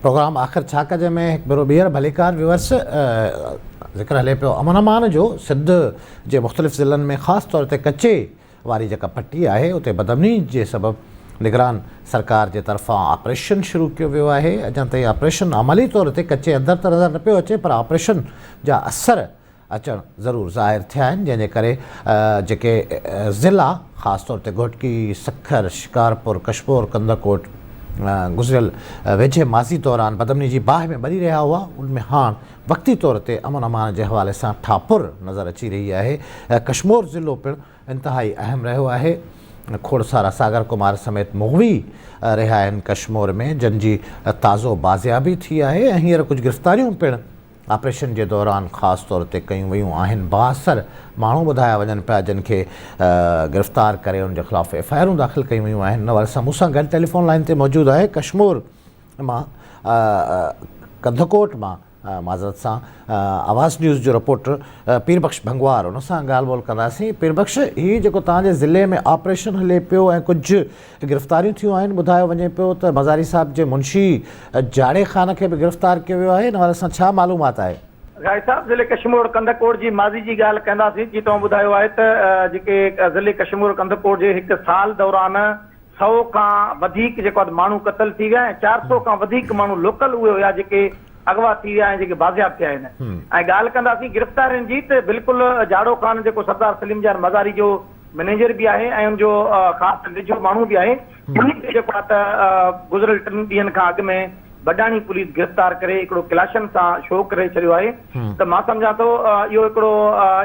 Programme आख़िर छा कजे में हिकु भेरो ॿीहर भलीकार व्यूअर्स ज़िक्र हले पियो अमन अमान जो सिंध जे मुख़्तलिफ़ ज़िलनि में ख़ासि तौर ते कचे वारी जेका पट्टी आहे उते बदअमनी जे सबबु निगरान सरकार जे तरफ़ां ऑपरेशन शुरू कयो वियो आहे। अञा ताईं ऑपरेशन अमली तौर ते कचे अंदरि त नज़र न पियो अचे पर ऑपरेशन जा असर अचणु ज़रूरु ज़ाहिर थिया आहिनि, जंहिंजे करे जेके ज़िला ख़ासि तौर ते घोटकी, सखर, शिकारपुर, कशमोर, कंदकोट गुज़िरियल वेझे माज़ी दौरान बदअमनी जी बाहि में ॿरी रहिया हुआ, उनमें हाणे वक़्ती तौर ते अमन अमान जे हवाले सां ठापुर नज़र अची रही आहे। कशमोर ज़िलो पिणु इंतिहाई अहम रहियो आहे। खोड़सारा सागर कुमार समेत मुग़वी रहिया आहिनि कशमोर में, जंहिंजी ताज़ो बाज़ियाबी थी आहे ऐं हींअर कुझु गिरफ़्तारियूं पिणु ऑपरेशन जे दौरान ख़ासि तौर ते कयूं वयूं आहिनि। 72 माण्हू ॿुधाया वञनि पिया जिनखे गिरफ़्तार करे उनजे ख़िलाफ़ु एफआईआरूं दाख़िल कयूं वयूं आहिनि। न वरी मूंसां गॾु टेलीफोन लाइन ते मौजूदु आहे कशमोर मां कंदकोट मां माज़रत सां आवाज़ न्यूज़ जो रिपोर्टर पीरबख्श भंगवार, उन सां ॻाल्हि ॿोल कंदासीं। पीरबख्श, हीअ जेको तव्हांजे ज़िले में ऑपरेशन हले पियो ऐं कुझु गिरफ़्तारियूं थियूं आहिनि, ॿुधायो वञे पियो त मज़ारी साहिब जे मुंशी जाड़े ख़ान खे बि गिरफ़्तार कयो वियो आहे, इन वारे सां छा मालूमात आहे? गाय साहब, ज़िले कशमोर कंदकोट जी माज़ी जी ॻाल्हि कंदासीं। जी तव्हां ॿुधायो आहे त जेके ज़िले कशमोर कंदकोट जे हिकु साल दौरान 100 खां वधीक जेको आहे माण्हू क़तल थी विया ऐं 400 खां वधीक माण्हू लोकल उहे हुया जेके अगवा थी विया ऐं जेके बाज़ियाब थिया आहिनि। ऐं ॻाल्हि कंदासीं गिरफ़्तारियुनि जी त बिल्कुलु जाड़ो ख़ान जेको सरदार सलीम जान मज़ारी जो मैनेजर बि आहे ऐं उनजो ख़ासि वेझो माण्हू बि आहे, उनखे जेको आहे त गुज़िरियल 3 ॾींहंनि खां अॻु में बडाणी पुलिस गिरफ़्तार करे हिकिड़ो क्लाशन सां शो करे छॾियो आहे। त मां सम्झां थो इहो हिकिड़ो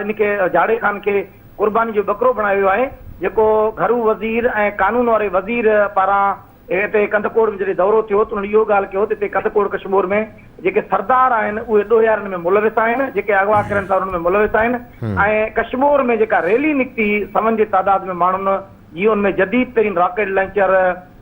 इनखे जाड़े ख़ान खे क़ुर्बानी जो बकरो बणायो वियो आहे, जेको घरू वज़ीर ऐं कानून वारे वज़ीर पारां हिते कंदकोट में जॾहिं दौरो थियो त उन्हनि इहो ॻाल्हि कयो त हिते कंदकोट कशमोर में जेके सरदार आहिनि उहे ॾोहियारनि में मुलविस आहिनि, जेके अगवा करनि था उन्हनि में मुलविस आहिनि। ऐं कशमोर में जेका रैली निकिती सवनि जे तादाद में माण्हुनि जी, उनमें जदीद तरीन रॉकेट लॉन्चर,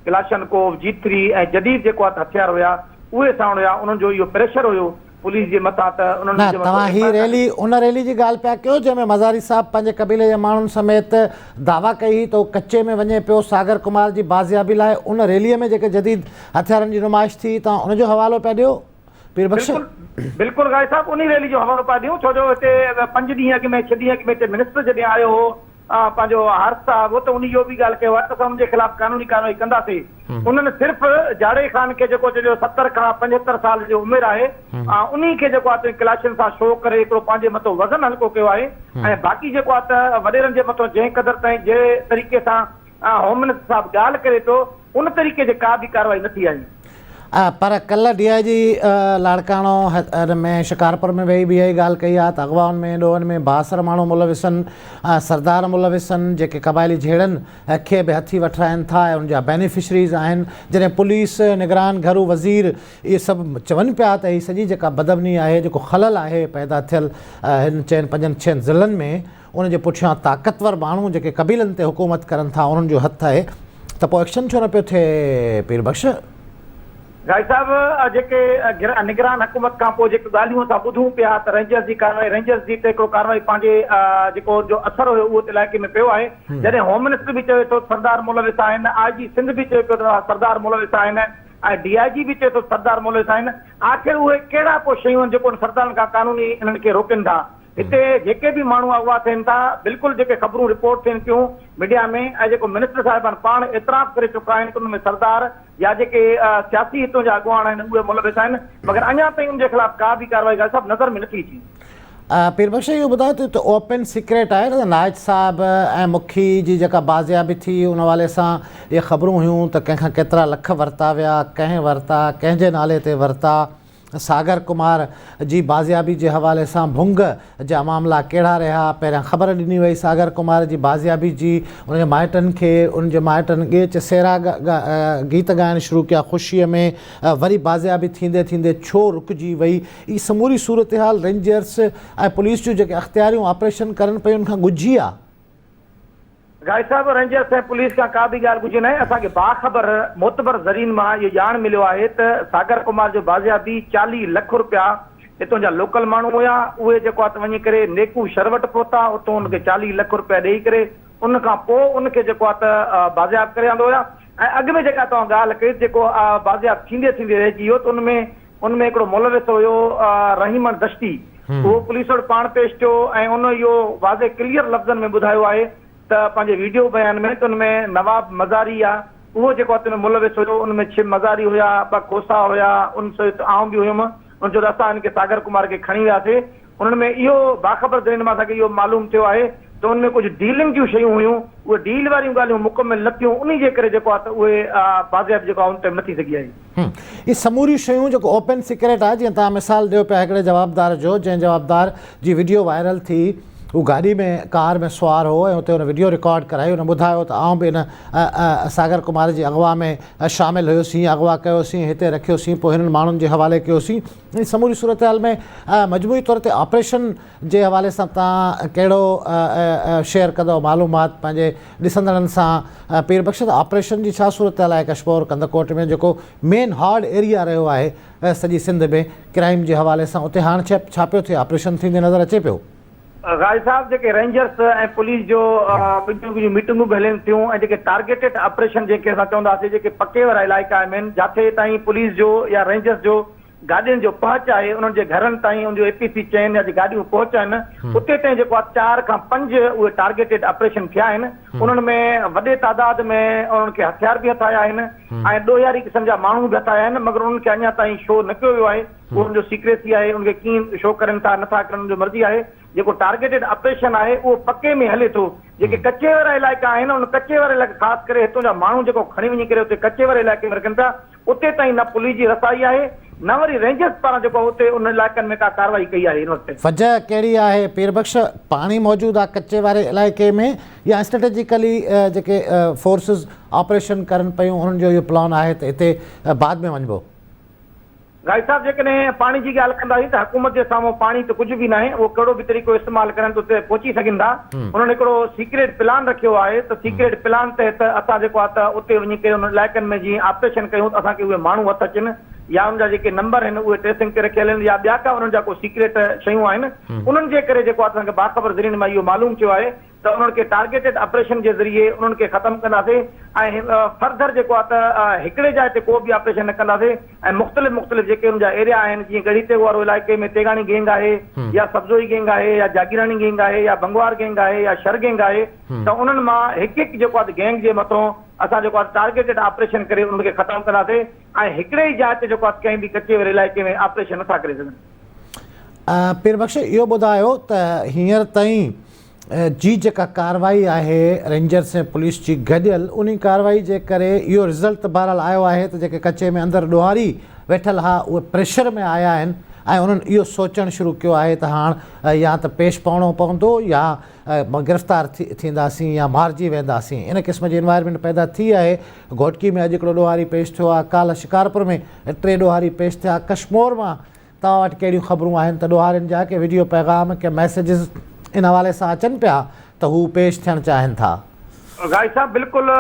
क्लाशनकोव, G3 ऐं जदीद जेको आहे हथियार हुया उहे साण हुया। उन्हनि जो इहो प्रेशर हुयो पुलिस जे मथां त उन्हनि तव्हां ही रैली उन रैली जी ॻाल्हि पिया कयो जंहिंमें मज़ारी साहिब पंहिंजे कबीले जे माण्हुनि समेत दावा कई त कच्चे में वञे पियो सागर कुमार जी बाज़ियाबी लाइ। उन रैलीअ में जेके जदीद हथियारनि जी नुमाइश थी, तव्हां उनजो हवालो पिया ॾियो पीरबख्श? बिल्कुलु गाय साहिब, उन रैली जो हवालो पिया ॾियूं, छो जो हिते 5 ॾींहं अॻु में 6 ॾींहं अॻु में हिते मिनिस्टर जॾहिं आयो हो पंहिंजो हर्ष साहब, त उन इहो बि ॻाल्हि कयो आहे त असां उनजे ख़िलाफ़ कानूनी कार्रवाई कंदासीं। उन्हनि सिर्फ़ जाड़े ख़ान खे जेको चयो 70 खां 75 साल जो उमिरि आहे, उन खे जेको आहे क्लाशन सां शो करे हिकिड़ो पंहिंजे मथां वज़न हल्को कयो आहे। ऐं बाक़ी जेको आहे त वॾेरनि जे मथां जंहिं क़दर ताईं जंहिं तरीक़े सां होम मिनिस्टर साहिबु ॻाल्हि करे थो उन तरीक़े जी का बि कार्रवाई न थी आई। पर कल्ह DIG लाड़काणो में शिकारपुर में वेही बि इहा ई ॻाल्हि कई आहे त अगवाउनि में ॾोहनि में 72 माण्हू मुलविस आहिनि, सरदार मुलविस आहिनि, जेके क़बाइली झेड़नि खे बि हथी वठाइनि था ऐं उनजा बेनिफिशरीज़ आहिनि। जॾहिं पुलिस, निगरान, घरू वज़ीर इहे सभु चवनि पिया त हीअ सॼी जेका बदअमनी आहे, जेको ख़लल आहे पैदा थियल हिन 5-6 ज़िलनि में, उनजे पुठियां ताक़तवर माण्हू जेके कबीलनि ते हुकूमत करनि था उन्हनि जो हथु आहे, त पोइ एक्शन छो न पियो थिए पीरबख्श? गाय साहब, जेके निगरान हुकूमत खां पोइ जेके ॻाल्हियूं असां ॿुधूं पिया त रेंजर्स जी कार्रवाई, रेंजर्स जी हिकिड़ो कार्रवाई पंहिंजे जेको जो असर हुयो उहो इलाइक़े में पियो आहे। जॾहिं होम मिनिस्टर बि चयो थो सरदार मुलविस आहिनि, IG सिंध बि चयो पियो त सरदार मुलविस आहिनि ऐं DIG बि चयो थो सरदार मुलविस आहिनि। आख़िर उहे कहिड़ा पोइ शयूं आहिनि जेको सरदारनि खां कानूनी इन्हनि खे रोकनि था? हिते जेके बि माण्हू अगवा थियनि था, बिल्कुलु जेके ख़बरूं रिपोर्ट थियनि थियूं मीडिया में, ऐं जेको मिनिस्टर साहिबान पाण एतिराफ़ करे चुका आहिनि त उन में सरदार या जेके सियासी हितों जा अॻुवान आहिनि उहे मुलविस आहिनि, मगर अञा ताईं उनजे ख़िलाफ़ का बि कार्रवाई गाय साहिब नज़र में नथी अचे। पीरबख्श, इहो ॿुधायो त ओपन सीक्रेट आहे न नायज साहिब ऐं मुखी जी जेका बाज़ियाबी थी उन हवाले सां इहे ख़बरूं हुयूं त कंहिंखां केतिरा लख वरिता विया, कंहिं वरिता, कंहिंजे नाले ते वरिता। सागर कुमार जी बाज़ियाबी जे हवाले सां भुंग जा मामला कहिड़ा रहिया? पहिरियां ख़बर ॾिनी वई सागर कुमार जी बाज़ियाबी जी, उनजे माइटनि खे, उनजे माइटनि ॻेच सेरा गीत ॻाइणु शुरू कया ख़ुशीअ में, वरी बाज़ियाबी थींदे थींदे छो रुकिजी वई? ई समूरी सूरत हाल रेंजर्स ऐं पुलिस जूं जेके अख़्तियारियूं ऑपरेशन करनि पियूं उनखां गुझी आहे? गाय साहब, रेंजर्स ऐं पुलिस खां का बि ॻाल्हि गुझी न आहे। असांखे बाख़बर मोतबर ज़रीन मां इहो ॼाण मिलियो आहे त सागर कुमार जो बाज़ियाबी 40 लख रुपया हितों जा लोकल माण्हू हुया, उहे जेको आहे त वञी करे नेकू शरवट पहुता, उतां हुनखे 40 लख रुपया ॾेई करे उन खां पोइ उनखे जेको आहे त बाज़ियाब करे आंदो हुया। ऐं अॻु में जेका तव्हां ॻाल्हि कई जेको बाज़ियाब थींदे थींदे रहिजी वियो, त उनमें हिकिड़ो मुलविस हुयो रहीमन दश्ती, उहो पुलिस वटि पाण पेश थियो ऐं उन इहो वाज़े क्लियर लफ़्ज़नि में ॿुधायो आहे त पंहिंजे वीडियो बयान में त उनमें नवाब मज़ारी आहे उहो जेको आहे मुलविस हुयो। उनमें 6 मज़ारी हुया, 2 खोसा हुया, उन सहित आउं बि हुयुमि। उन जो असां हिनखे सागर कुमार खे खणी वियासीं। उन्हनि में इहो बाख़बर ज़रीन मां असांखे इहो मालूम थियो आहे त उनमें कुझु डीलिंग जूं शयूं हुयूं, उहे डील वारियूं ॻाल्हियूं मुकमिल न थियूं, उन जे करे जेको आहे त उहे बाज़ियाब जेको आहे उन ते न थी सघी आहे। ये समूरी शयूं जेको ओपन सीक्रेट आहे, जीअं तव्हां मिसाल ॾियो पिया हिकिड़े जवाबदार जो, जंहिं जवाबदार जी वीडियो वायरल थी, वो गाड़ी में कार में सवार हो ऐं उते उन वीडियो रिकॉर्ड कराई। उन ॿुधायो त आउं बि इन सागर कुमार जी अगवा में शामिल हुयोसीं, अगवा कयोसीं, हिते रखियोसीं, पोइ हिननि माण्हुनि जे हवाले कयोसीं। इन समूरी सूरत हाल में मजमूई तौर ते ऑपरेशन जे हवाले सां तव्हां कहिड़ो शेयर कंदव मालूमात पंहिंजे ॾिसंदड़नि सां? पीर बख़्श, ऑपरेशन जी छा सूरत हाल आहे कशमोर कंदकोट में, जेको मेन हार्ड एरिया रहियो आहे सॼी सिंध में क्राइम जे हवाले सां? उते हाणे छा पियो थिए, ऑपरेशन थींदे नज़र अचे पियो? गाज़ी साहब, जेके रेंजर्स ऐं पुलिस जो ॿियूं मीटिंगूं बि हलनि थियूं ऐं जेके टारगेटेड ऑपरेशन जेके असां चवंदासीं, जेके पके वारा इलाइक़ा आहिनि जिथे ताईं पुलिस जो या रेंजर्स जो गाॾियुनि जो पहुच आहे, उन्हनि जे घरनि ताईं उन जो APC चैन या गाॾियूं पहुचाइनि, उते ताईं जेको आहे 4 खां 5 उहे टारगेटेड ऑपरेशन थिया आहिनि। उन्हनि में वॾे तादाद में उन्हनि खे हथियार बि हथाया आहिनि ऐं ॾोयारी क़िस्म जा माण्हू बि हथाया आहिनि, मगर उन्हनि खे अञा ताईं शो न कयो वियो आहे। उन्हनि जो सीक्रेसी आहे, उनखे कीअं शो करनि था नथा करनि जो मर्ज़ी आहे। जेको टारगेटेड ऑपरेशन आहे उहो पके में हले थो। जेके कचे वारा इलाइक़ा आहिनि, उन कचे वारे इलाइक़े ख़ासि करे हितां जा माण्हू जेको खणी वञी करे उते कचे वारे इलाइक़े में रखनि था, उते ताईं न पुलिस जी रसाई आहे न वरी रेंजर्स पारां जेको उते उन इलाइक़नि में का कार्रवाई कई आहे। इन वक़्तु वजह कहिड़ी आहे पीर बख़्श? पाणी मौजूदु आहे कचे वारे इलाइक़े में या स्ट्रेटेजिकली जेके फोर्सिस ऑपरेशन करनि पियूं उन्हनि जो इहो प्लान आहे त हिते बाद में वञिबो? गाइड साहब, जेकॾहिं पाणी जी ॻाल्हि कंदासीं त हुकूमत जे साम्हूं पाणी त कुझु बि न आहे, उहो कहिड़ो बि तरीक़ो इस्तेमालु करनि त उते पहुची सघनि था। उन्हनि हिकिड़ो सीक्रेट प्लान रखियो आहे त सीक्रेट प्लान तहत असां जेको आहे त उते वञी करे उन इलाइक़नि में जीअं ऑपरेशन कयूं त असांखे उहे माण्हू हथु अचनि या उनजा जेके नंबर आहिनि उहे ट्रेसिंग ते रखियल आहिनि या ॿिया का उन्हनि जा को सीक्रेट शयूं आहिनि, उन्हनि जे करे जेको आहे असांखे बाख़बर ज़रिए मां इहो मालूम थियो आहे त उन्हनि खे टारगेटेड ऑपरेशन जे ज़रिए उन्हनि खे ख़तमु कंदासीं ऐं फर्दर जेको आहे त हिकिड़े जाइ ते को बि ऑपरेशन न कंदासीं ऐं मुख़्तलिफ़ जेके उन जा एरिया आहिनि, जीअं गढ़ीते वारो इलाइक़े में तेगानी गैंग आहे या सब्ज़ोई गैंग आहे या जागीरानी गैंग आहे या बंगवार गैंग आहे या शर गैंग आहे, त उन्हनि मां हिकु जेको आहे गैंग जे मथां असां जेको आहे टारगेटेड ऑपरेशन करे उनखे ख़तमु कंदासीं ऐं हिकिड़े ई जाइ ते जेको आहे कंहिं बि कचे वारे इलाइक़े में ऑपरेशन नथा करे सघनि। पीर बख़्श, इहो ॿुधायो त हींअर ताईं जी जेका कार्रवाई आहे रेंजर्स ऐं पुलिस जी गॾियल, उन कार्रवाई जे करे इहो रिज़ल्ट बहरहाल आयो आहे त जेके कचे में अंदरि ॾोहारी वेठल हुआ उहे प्रेशर में आया आहिनि ऐं उन्हनि इहो सोचणु शुरू कयो आहे त हाणे या त पेश पवणो पवंदो या गिरफ़्तार थींदासीं या मारिजी वेंदासीं। इन क़िस्म जी इन्वायरमेंट पैदा थी आहे। घोटकी में अॼु हिकिड़ो ॾोहारी पेश थियो आहे, काल्ह शिकारपुर में 3 ॾोहारी पेश थिया। कशमोर मां तव्हां वटि कहिड़ियूं ख़बरूं आहिनि त ॾोहारियुनि जा के वीडियो पैगाम के मैसेजिस इन हवाले सां अचनि पिया त हू पेश थियणु चाहिनि था? गाइड साहब, बिल्कुलु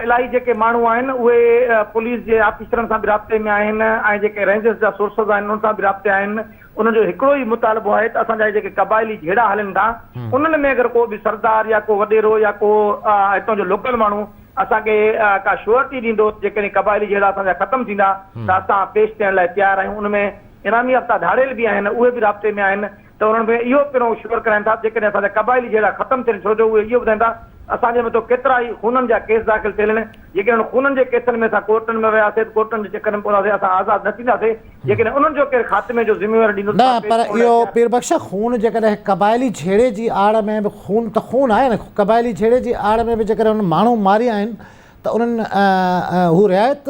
इलाही जेके माण्हू आहिनि उहे पुलिस जे ऑफिसरनि सां बि राब्ते में आहिनि ऐं जेके रेंजर्स जा सोर्सिस आहिनि उन्हनि सां बि राब्ते आहिनि। उन्हनि जो हिकिड़ो ई मुतालबो आहे त असांजा जेके क़बाइली झेड़ा हलनि था उन्हनि में अगरि को बि सरदार या को वॾेरो या को हितां जो लोकल माण्हू असांखे का श्योरिटी ॾींदो जेकॾहिं क़बाइली झेड़ा असांजा ख़तमु थींदा त असां पेश थियण लाइ तयारु आहियूं। उनमें इनामी हफ़्ता धाड़ियल बि आहिनि, उहे बि राब्ते में आहिनि, त उन्हनि में इहो पहिरियों श्योर कराइनि था जेकॾहिं असांजा क़बाइली झेड़ा ख़तमु थियनि। छो जो उहे इहो ॿुधाइनि था असांजे मथां केतिरा ई खूननि जा केस दाख़िल थियल आहिनि, जेकॾहिं उन खूननि जे केसनि में असां कोर्टनि में वियासीं त कोर्टनि जे चकर में पवंदासीं, असां आज़ादु न थींदासीं जेकॾहिं उन्हनि जो केरु ख़ात्मे जो ज़िम्मेवार ॾींदो। न, पर इहो पीर बख़्श खून जेकॾहिं क़बाइली झेड़े जी आड़ में बि खून त खून आहे न, क़बाइली झेड़े जी आड़ में बि जेकॾहिं उन्हनि माण्हू मारिया आहिनि त उन्हनि हू रिआयत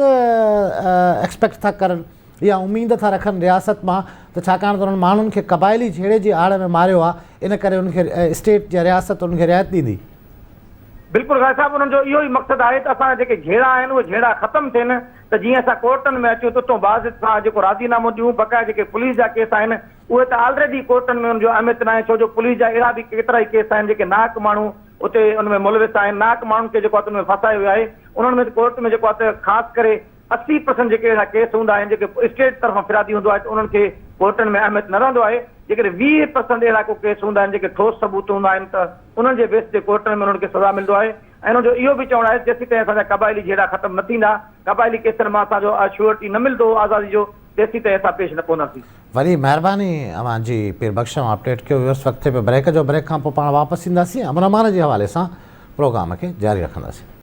एक्सपेक्ट था करनि या उम्मीद था रखनि रियासत मां त छाकाणि त उन्हनि माण्हुनि खे क़बाइली झेड़े जी आड़ में मारियो आहे, इन करे उनखे स्टेट या रियासत उनखे रिआयत ॾींदी? बिल्कुलु गाइड साहब, उन्हनि जो इहो ई मक़सदु आहे त असांजा जेके झेड़ा आहिनि उहे झेड़ा ख़तमु थियनि, त जीअं असां कोर्टनि में अचूं त उतां बाज़ सां जेको राज़ीनामो ॾियूं। बक़ाया जेके पुलिस जा केस आहिनि उहे त ऑलरेडी कोर्टनि में उनजो अहमियत न आहे, छो जो पुलिस जा अहिड़ा बि केतिरा ई केस आहिनि जेके नाहक माण्हू उते उनमें मुलविस आहिनि, नाहक माण्हुनि खे जेको आहे उनमें फसायो वियो आहे। उन्हनि में कोर्ट में जेको आहे त ख़ासि करे 80% जेके अहिड़ा केस हूंदा आहिनि जेके स्टेट तरफ़ां फिरादी हूंदो आहे त उन्हनि खे कोर्टनि में अहमियत न रहंदो आहे। जेकॾहिं 20% अहिड़ा को केस हूंदा आहिनि जेके ठोस सबूत हूंदा आहिनि त उन्हनि जे बेस ते कोर्टनि में उन्हनि खे सज़ा मिलंदो आहे। ऐं उन्हनि जो इहो बि चवणु आहे जेसीं ताईं असांजा क़बाइली जहिड़ा ख़तमु न थींदा, क़बाइली केसनि मां असांजो श्योरिटी न मिलंदो आज़ादी जो, तेसीं ताईं असां पेश न पवंदासीं। वरी महिरबानी अवां जी पीर बख़्शम अपडेट कयो वियुसि वक़्त पे ब्रेक जो, ब्रेक खां पोइ पाण वापसि ईंदासीं अमन अमान जे हवाले सां प्रोग्राम खे जारी रखंदासीं।